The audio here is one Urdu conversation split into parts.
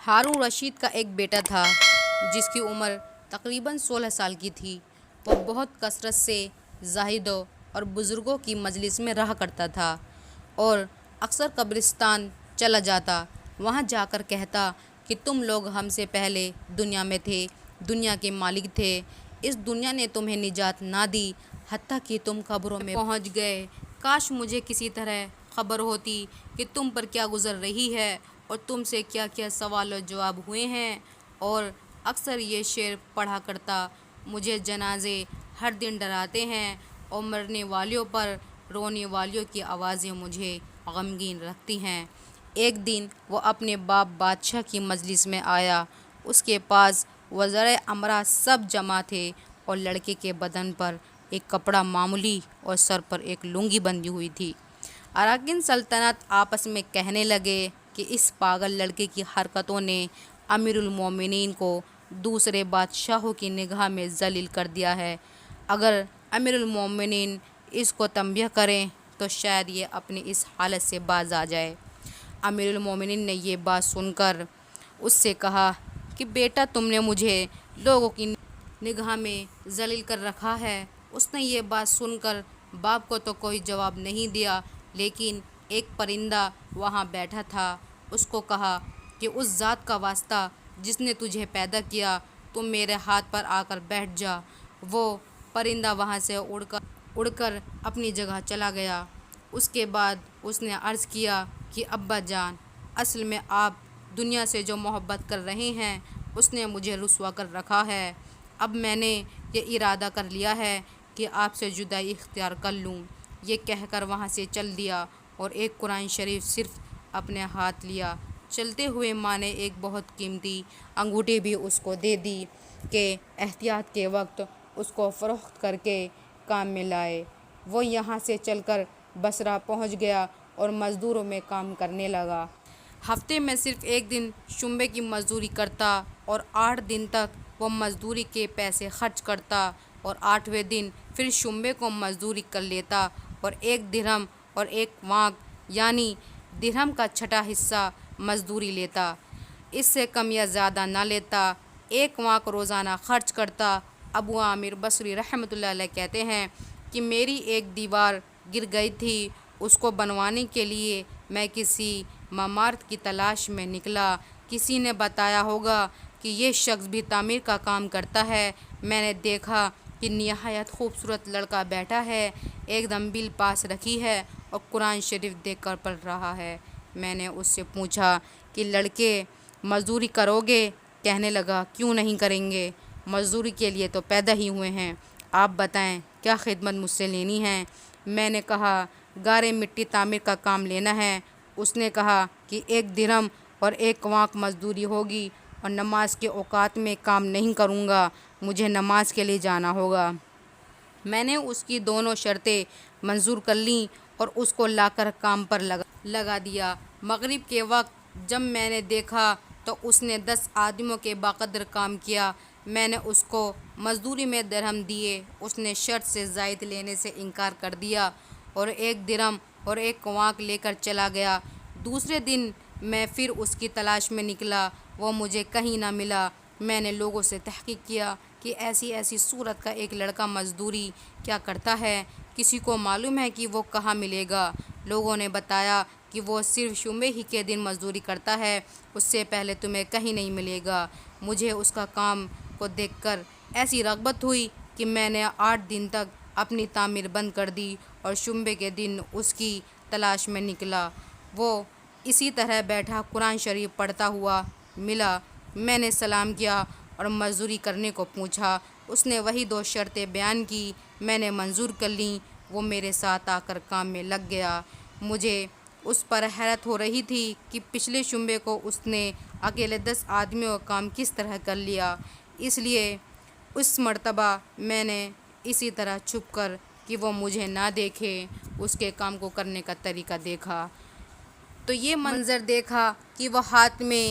ہارون رشید کا ایک بیٹا تھا جس کی عمر تقریباً 16 سال کی تھی۔ وہ بہت کثرت سے زاہدوں اور بزرگوں کی مجلس میں رہا کرتا تھا اور اکثر قبرستان چلا جاتا۔ وہاں جا کر کہتا کہ تم لوگ ہم سے پہلے دنیا میں تھے، دنیا کے مالک تھے، اس دنیا نے تمہیں نجات نہ دی حتیٰ کہ تم قبروں میں پہنچ گئے۔ کاش مجھے کسی طرح خبر ہوتی کہ تم پر کیا گزر رہی ہے اور تم سے کیا کیا سوال و جواب ہوئے ہیں۔ اور اکثر یہ شعر پڑھا کرتا: مجھے جنازے ہر دن ڈراتے ہیں اور مرنے والوں پر رونے والوں کی آوازیں مجھے غمگین رکھتی ہیں۔ ایک دن وہ اپنے باپ بادشاہ کی مجلس میں آیا۔ اس کے پاس وزرائے امراء سب جمع تھے اور لڑکے کے بدن پر ایک کپڑا معمولی اور سر پر ایک لنگی بندھی ہوئی تھی۔ اراکین سلطنت آپس میں کہنے لگے کہ اس پاگل لڑکے کی حرکتوں نے امیر المومنین کو دوسرے بادشاہوں کی نگاہ میں ذلیل کر دیا ہے۔ اگر امیر المومنین اس کو تنبیہ کریں تو شاید یہ اپنی اس حالت سے باز آ جائے۔ امیر المومنین نے یہ بات سن کر اس سے کہا کہ بیٹا، تم نے مجھے لوگوں کی نگاہ میں ذلیل کر رکھا ہے۔ اس نے یہ بات سن کر باپ کو تو کوئی جواب نہیں دیا، لیکن ایک پرندہ وہاں بیٹھا تھا۔ اس کو کہا کہ اس ذات کا واسطہ جس نے تجھے پیدا کیا، تم میرے ہاتھ پر آ کر بیٹھ جا۔ وہ پرندہ وہاں سے اڑ کر اپنی جگہ چلا گیا۔ اس کے بعد اس نے عرض کیا کہ ابا جان، اصل میں آپ دنیا سے جو محبت کر رہے ہیں اس نے مجھے رسوا کر رکھا ہے۔ اب میں نے یہ ارادہ کر لیا ہے کہ آپ سے جدائی اختیار کر لوں۔ یہ کہہ کر وہاں سے چل دیا اور ایک قرآن شریف صرف اپنے ہاتھ لیا۔ چلتے ہوئے ماں نے ایک بہت قیمتی انگوٹھی بھی اس کو دے دی کہ احتیاط کے وقت اس کو فروخت کر کے کام میں لائے۔ وہ یہاں سے چل کر بصرہ پہنچ گیا اور مزدوروں میں کام کرنے لگا۔ ہفتے میں صرف ایک دن شنبے کی مزدوری کرتا اور 8 دن تک وہ مزدوری کے پیسے خرچ کرتا اور 8ویں دن پھر شنبے کو مزدوری کر لیتا اور 1 درہم اور 1 وانق یعنی درہم کا چھٹا حصہ مزدوری لیتا۔ اس سے کم یا زیادہ نہ لیتا۔ 1 وانق روزانہ خرچ کرتا۔ ابو عامر بصری رحمۃ اللہ علیہ کہتے ہیں کہ میری ایک دیوار گر گئی تھی، اس کو بنوانے کے لیے میں کسی ممارت کی تلاش میں نکلا۔ کسی نے بتایا ہوگا کہ یہ شخص بھی تعمیر کا کام کرتا ہے۔ میں نے دیکھا کہ نہایت خوبصورت لڑکا بیٹھا ہے، ایک دمبل پاس رکھی ہے اور قرآن شریف دیکھ کر پڑھ رہا ہے۔ میں نے اس سے پوچھا کہ لڑکے، مزدوری کرو گے؟ کہنے لگا، کیوں نہیں کریں گے، مزدوری کے لیے تو پیدا ہی ہوئے ہیں۔ آپ بتائیں کیا خدمت مجھ سے لینی ہے؟ میں نے کہا، گارے مٹی تعمیر کا کام لینا ہے۔ اس نے کہا کہ 1 درہم اور 1 وانق مزدوری ہوگی اور نماز کے اوقات میں کام نہیں کروں گا، مجھے نماز کے لیے جانا ہوگا۔ میں نے اس کی دونوں شرطیں منظور کر لیں اور اس کو لا کر کام پر لگا دیا۔ مغرب کے وقت جب میں نے دیکھا تو اس نے 10 آدمیوں کے بقدر کام کیا۔ میں نے اس کو مزدوری میں درہم دیے۔ اس نے شرط سے زائد لینے سے انکار کر دیا اور 1 درہم اور 1 وانق لے کر چلا گیا۔ دوسرے دن میں پھر اس کی تلاش میں نکلا، وہ مجھے کہیں نہ ملا۔ میں نے لوگوں سے تحقیق کیا کہ ایسی صورت کا ایک لڑکا مزدوری کیا کرتا ہے، کسی کو معلوم ہے کہ وہ کہاں ملے گا؟ لوگوں نے بتایا کہ وہ صرف شنبے ہی کے دن مزدوری کرتا ہے، اس سے پہلے تمہیں کہیں نہیں ملے گا۔ مجھے اس کا کام کو دیکھ کر ایسی رغبت ہوئی کہ میں نے 8 دن تک اپنی تعمیر بند کر دی اور شنبے کے دن اس کی تلاش میں نکلا۔ وہ اسی طرح بیٹھا قرآن شریف پڑھتا ہوا ملا۔ میں نے سلام کیا اور مزدوری کرنے کو پوچھا۔ اس نے وہی 2 شرطیں بیان کی، میں نے منظور کر لیں۔ وہ میرے ساتھ آ کر کام میں لگ گیا۔ مجھے اس پر حیرت ہو رہی تھی کہ پچھلے شنبے کو اس نے اکیلے 10 آدمیوں کا کام کس طرح کر لیا، اس لیے اس مرتبہ میں نے اسی طرح چھپ کر کہ وہ مجھے نہ دیکھے اس کے کام کو کرنے کا طریقہ دیکھا۔ تو یہ منظر دیکھا کہ وہ ہاتھ میں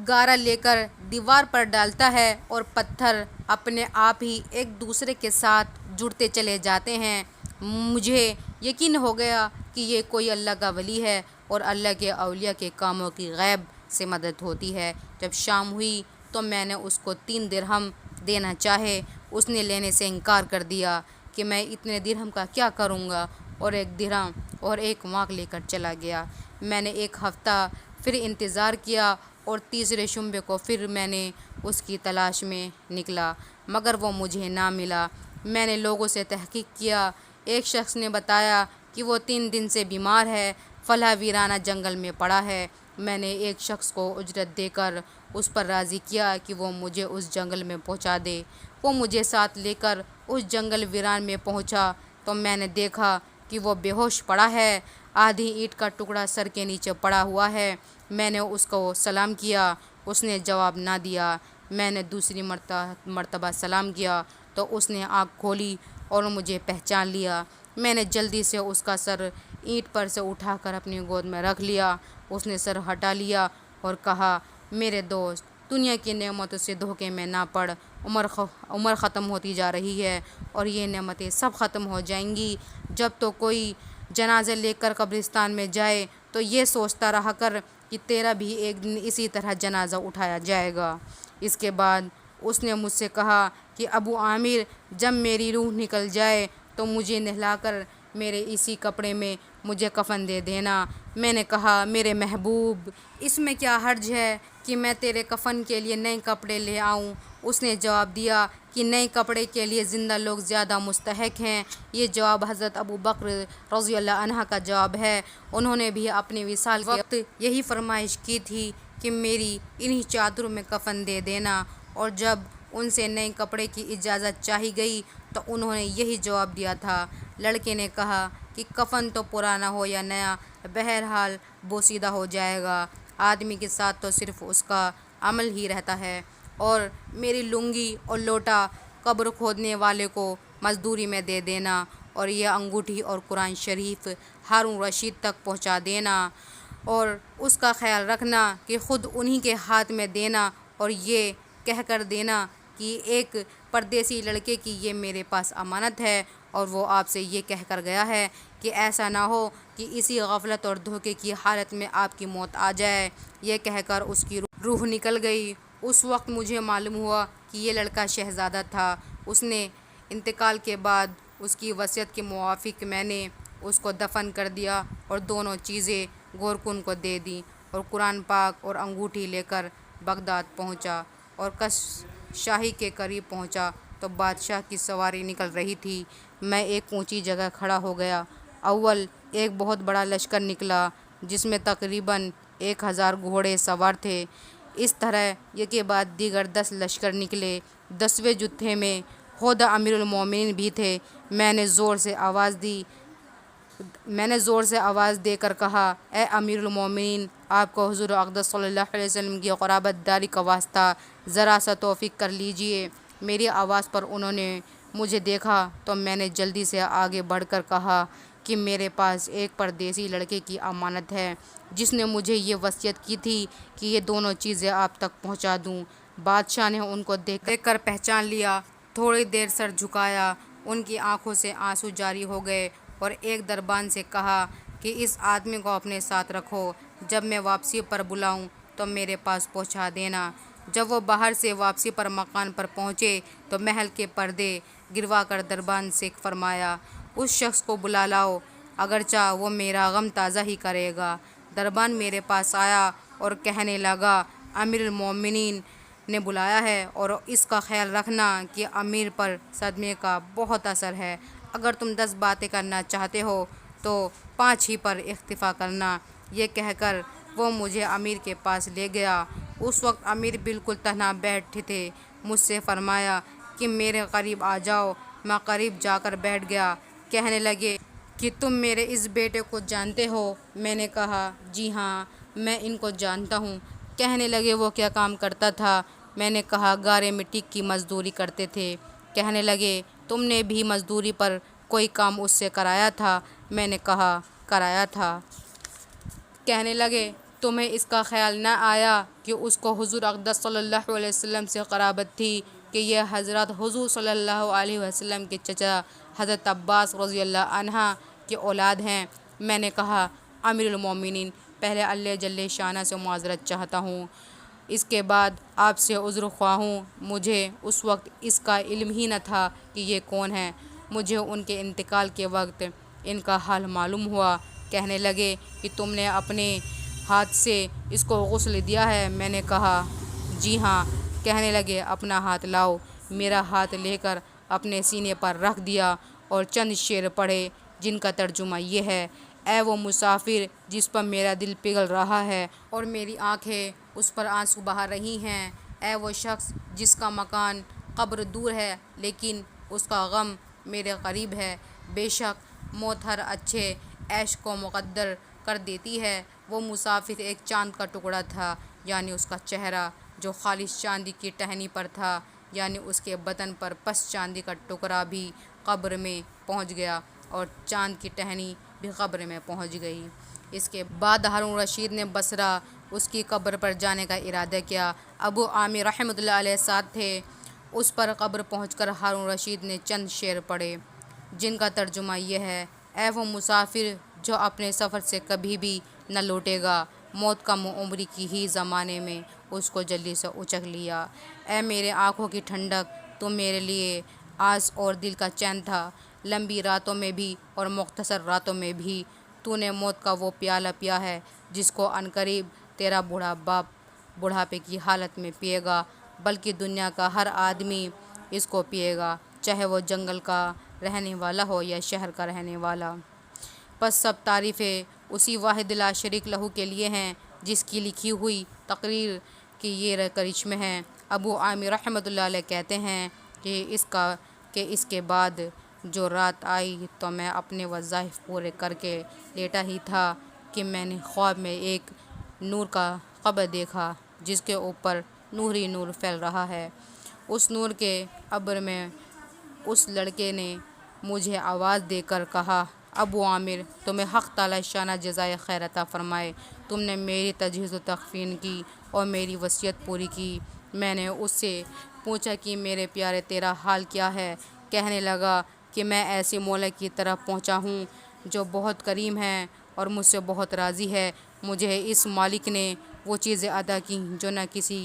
گارا لے کر دیوار پر ڈالتا ہے اور پتھر اپنے آپ ہی ایک دوسرے کے ساتھ جڑتے چلے جاتے ہیں۔ مجھے یقین ہو گیا کہ یہ کوئی اللہ کا ولی ہے اور اللہ کے اولیاء کے کاموں کی غیب سے مدد ہوتی ہے۔ جب شام ہوئی تو میں نے اس کو 3 درہم دینا چاہے، اس نے لینے سے انکار کر دیا کہ میں اتنے درہم کا کیا کروں گا، اور 1 درہم اور 1 مارک لے کر چلا گیا۔ میں نے 1 ہفتہ پھر انتظار کیا اور تیسرے شنبے کو پھر میں نے اس کی تلاش میں نکلا، مگر وہ مجھے نہ ملا۔ میں نے لوگوں سے تحقیق کیا، ایک شخص نے بتایا کہ وہ 3 دن سے بیمار ہے، فلاں ویرانہ جنگل میں پڑا ہے۔ میں نے ایک شخص کو اجرت دے کر اس پر راضی کیا کہ وہ مجھے اس جنگل میں پہنچا دے۔ وہ مجھے ساتھ لے کر اس جنگل ویران میں پہنچا تو میں نے دیکھا کہ وہ بے ہوش پڑا ہے، آدھی اینٹ کا ٹکڑا سر کے نیچے پڑا ہوا ہے۔ میں نے اس کو سلام کیا، اس نے جواب نہ دیا۔ میں نے دوسری مرتبہ سلام کیا تو اس نے آنکھ کھولی اور مجھے پہچان لیا۔ میں نے جلدی سے اس کا سر اینٹ پر سے اٹھا کر اپنی گود میں رکھ لیا۔ اس نے سر ہٹا لیا اور کہا، میرے دوست، دنیا کی نعمتوں سے دھوکے میں نہ پڑ، عمر ختم ہوتی جا رہی ہے اور یہ نعمتیں سب ختم ہو جائیں گی۔ جب تو کوئی جنازہ لے کر قبرستان میں جائے تو یہ سوچتا رہا کر کہ تیرا بھی ایک دن اسی طرح جنازہ اٹھایا جائے گا۔ اس کے بعد اس نے مجھ سے کہا کہ ابو عامر، جب میری روح نکل جائے تو مجھے نہلا کر میرے اسی کپڑے میں مجھے کفن دے دینا۔ میں نے کہا، میرے محبوب، اس میں کیا حرج ہے کہ میں تیرے کفن کے لیے نئے کپڑے لے آؤں؟ اس نے جواب دیا کہ نئے کپڑے کے لیے زندہ لوگ زیادہ مستحق ہیں۔ یہ جواب حضرت ابو بکر رضی اللہ عنہ کا جواب ہے۔ انہوں نے بھی اپنے وصال کے وقت یہی فرمائش کی تھی کہ میری انہی چادروں میں کفن دے دینا، اور جب ان سے نئے کپڑے کی اجازت چاہی گئی تو انہوں نے یہی جواب دیا تھا۔ لڑکے نے کہا کہ کفن تو پرانا ہو یا نیا، بہرحال بوسیدہ ہو جائے گا، آدمی کے ساتھ تو صرف اس کا عمل ہی رہتا ہے، اور میری لنگی اور لوٹا قبر کھودنے والے کو مزدوری میں دے دینا، اور یہ انگوٹھی اور قرآن شریف ہارون رشید تک پہنچا دینا، اور اس کا خیال رکھنا کہ خود انہی کے ہاتھ میں دینا، اور یہ کہہ کر دینا کہ ایک پردیسی لڑکے کی یہ میرے پاس امانت ہے، اور وہ آپ سے یہ کہہ کر گیا ہے کہ ایسا نہ ہو کہ اسی غفلت اور دھوکے کی حالت میں آپ کی موت آ جائے۔ یہ کہہ کر اس کی روح نکل گئی۔ اس وقت مجھے معلوم ہوا کہ یہ لڑکا شہزادہ تھا۔ اس نے انتقال کے بعد اس کی وصیت کے موافق میں نے اس کو دفن کر دیا اور دونوں چیزیں گورکن کو دے دیں، اور قرآن پاک اور انگوٹھی لے کر بغداد پہنچا، اور کش شاہی کے قریب پہنچا تو بادشاہ کی سواری نکل رہی تھی۔ میں ایک اونچی جگہ کھڑا ہو گیا۔ اول ایک بہت بڑا لشکر نکلا جس میں تقریباً 1000 گھوڑے سوار تھے۔ اس طرح یہ کے بعد دیگر 10 لشکر نکلے۔ 10ویں جتھے میں خود امیر المومنین بھی تھے۔ میں نے زور سے آواز دے کر کہا، اے امیر المومنین، آپ کو حضور اقدس صلی اللہ علیہ وسلم کی قرابت داری کا واسطہ، ذرا سا توفیق کر لیجئے۔ میری آواز پر انہوں نے مجھے دیکھا تو میں نے جلدی سے آگے بڑھ کر کہا کہ میرے پاس ایک پردیسی لڑکے کی امانت ہے جس نے مجھے یہ وصیت کی تھی کہ یہ دونوں چیزیں آپ تک پہنچا دوں۔ بادشاہ نے ان کو دیکھ کر پہچان لیا، تھوڑی دیر سر جھکایا، ان کی آنکھوں سے آنسو جاری ہو گئے، اور ایک دربان سے کہا کہ اس آدمی کو اپنے ساتھ رکھو، جب میں واپسی پر بلاؤں تو میرے پاس پہنچا دینا۔ جب وہ باہر سے واپسی پر مکان پر پہنچے تو محل کے پردے گروا کر دربان سے فرمایا، اس شخص کو بلا لاؤ، اگرچہ وہ میرا غم تازہ ہی کرے گا۔ دربان میرے پاس آیا اور کہنے لگا، امیر المومنین نے بلایا ہے، اور اس کا خیال رکھنا کہ امیر پر صدمے کا بہت اثر ہے۔ اگر تم 10 باتیں کرنا چاہتے ہو تو 5 ہی پر اکتفا کرنا۔ یہ کہہ کر وہ مجھے امیر کے پاس لے گیا۔ اس وقت امیر بالکل تنہا بیٹھے تھے۔ مجھ سے فرمایا کہ میرے قریب آ جاؤ۔ میں قریب جا کر بیٹھ گیا۔ کہنے لگے کہ تم میرے اس بیٹے کو جانتے ہو؟ میں نے کہا، جی ہاں، میں ان کو جانتا ہوں۔ کہنے لگے، وہ کیا کام کرتا تھا؟ میں نے کہا، گارے مٹی کی مزدوری کرتے تھے۔ کہنے لگے، تم نے بھی مزدوری پر کوئی کام اس سے کرایا تھا؟ میں نے کہا، کرایا تھا۔ کہنے لگے، تمہیں اس کا خیال نہ آیا کہ اس کو حضور اقدس صلی اللہ علیہ وسلم سے قرابت تھی کہ یہ حضرت حضور صلی اللہ علیہ وسلم کے چچا حضرت عباس رضی اللہ عنہ کی اولاد ہیں؟ میں نے کہا، امیر المومنین، پہلے اللہ جل شانہ سے معذرت چاہتا ہوں، اس کے بعد آپ سے عذر خواہ ہوں۔ مجھے اس وقت اس کا علم ہی نہ تھا کہ یہ کون ہے۔ مجھے ان کے انتقال کے وقت ان کا حال معلوم ہوا۔ کہنے لگے کہ تم نے اپنے ہاتھ سے اس کو غسل دیا ہے؟ میں نے کہا جی ہاں۔ کہنے لگے اپنا ہاتھ لاؤ۔ میرا ہاتھ لے کر اپنے سینے پر رکھ دیا اور چند شعر پڑھے جن کا ترجمہ یہ ہے: اے وہ مسافر جس پر میرا دل پگھل رہا ہے اور میری آنکھیں اس پر آنسو بہا رہی ہیں، اے وہ شخص جس کا مکان قبر دور ہے لیکن اس کا غم میرے قریب ہے، بے شک موت ہر اچھے عیش کو مقدر کر دیتی ہے۔ وہ مسافر ایک چاند کا ٹکڑا تھا، یعنی اس کا چہرہ جو خالص چاندی کی ٹہنی پر تھا، یعنی اس کے بدن پر پس چاندی کا ٹکڑا بھی قبر میں پہنچ گیا اور چاند کی ٹہنی بھی قبر میں پہنچ گئی۔ اس کے بعد ہارون رشید نے بصرہ اس کی قبر پر جانے کا ارادہ کیا۔ ابو عامر رحمۃ اللہ علیہ ساتھ تھے۔ اس پر قبر پہنچ کر ہارون رشید نے چند شعر پڑھے جن کا ترجمہ یہ ہے: اے وہ مسافر جو اپنے سفر سے کبھی بھی نہ لوٹے گا، موت کا منہ عمری کی ہی زمانے میں اس کو جلدی سے اچک لیا۔ اے میرے آنکھوں کی ٹھنڈک، تو میرے لیے آس اور دل کا چین تھا۔ لمبی راتوں میں بھی اور مختصر راتوں میں بھی تو نے موت کا وہ پیالہ پیا ہے جس کو عنقریب تیرا بوڑھا باپ بڑھاپے کی حالت میں پیے گا، بلکہ دنیا کا ہر آدمی اس کو پیے گا، چاہے وہ جنگل کا رہنے والا ہو یا شہر کا رہنے والا۔ پس سب تعریفیں اسی واحد لا شریک لہو کے لیے ہیں جس کی لکھی ہوئی تقریر کی یہ کرشمے ہیں۔ ابو عامر رحمۃ اللہ علیہ کہتے ہیں کہ اس کے بعد جو رات آئی تو میں اپنے وظائف پورے کر کے لیٹا ہی تھا کہ میں نے خواب میں ایک نور کا قبر دیکھا جس کے اوپر نور ہی نور پھیل رہا ہے۔ اس نور کے عبر میں اس لڑکے نے مجھے آواز دے کر کہا: ابو عامر، تمہیں حق تعالی شانہ جزائے خیر عطا فرمائے، تم نے میری تجہیز و تکفین کی اور میری وصیت پوری کی۔ میں نے اس سے پوچھا کہ میرے پیارے تیرا حال کیا ہے؟ کہنے لگا کہ میں ایسے مولا کی طرف پہنچا ہوں جو بہت کریم ہے اور مجھ سے بہت راضی ہے۔ مجھے اس مالک نے وہ چیزیں عطا کی جو نہ کسی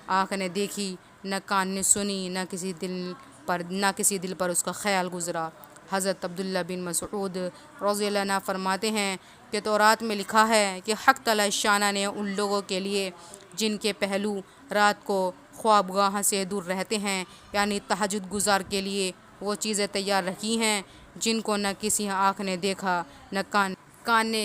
آنکھ نے دیکھی، نہ کان نے سنی، نہ کسی دل پر اس کا خیال گزرا۔ حضرت عبداللہ بن مسعود رضی اللہ عنہ فرماتے ہیں کہ تورات میں لکھا ہے کہ حق تعالی شانہ نے ان لوگوں کے لیے جن کے پہلو رات کو خوابگاہ سے دور رہتے ہیں، یعنی تہجد گزار کے لیے وہ چیزیں تیار رکھی ہیں جن کو نہ کسی آنکھ نے دیکھا، نہ کان نے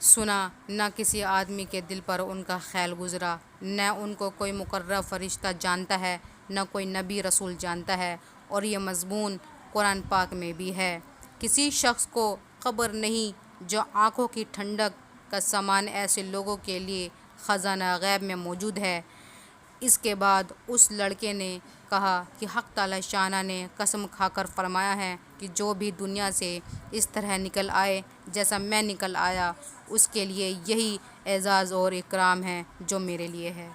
سنا، نہ کسی آدمی کے دل پر ان کا خیال گزرا، نہ ان کو کوئی مقرب فرشتہ جانتا ہے، نہ کوئی نبی رسول جانتا ہے، اور یہ مضمون قرآن پاک میں بھی ہے۔ کسی شخص کو خبر نہیں جو آنکھوں کی ٹھنڈک کا سامان ایسے لوگوں کے لیے خزانہ غیب میں موجود ہے۔ اس کے بعد اس لڑکے نے کہا کہ حق تعالی شانہ نے قسم کھا کر فرمایا ہے کہ جو بھی دنیا سے اس طرح نکل آئے جیسا میں نکل آیا، اس کے لیے یہی اعزاز اور اکرام ہے جو میرے لیے ہے۔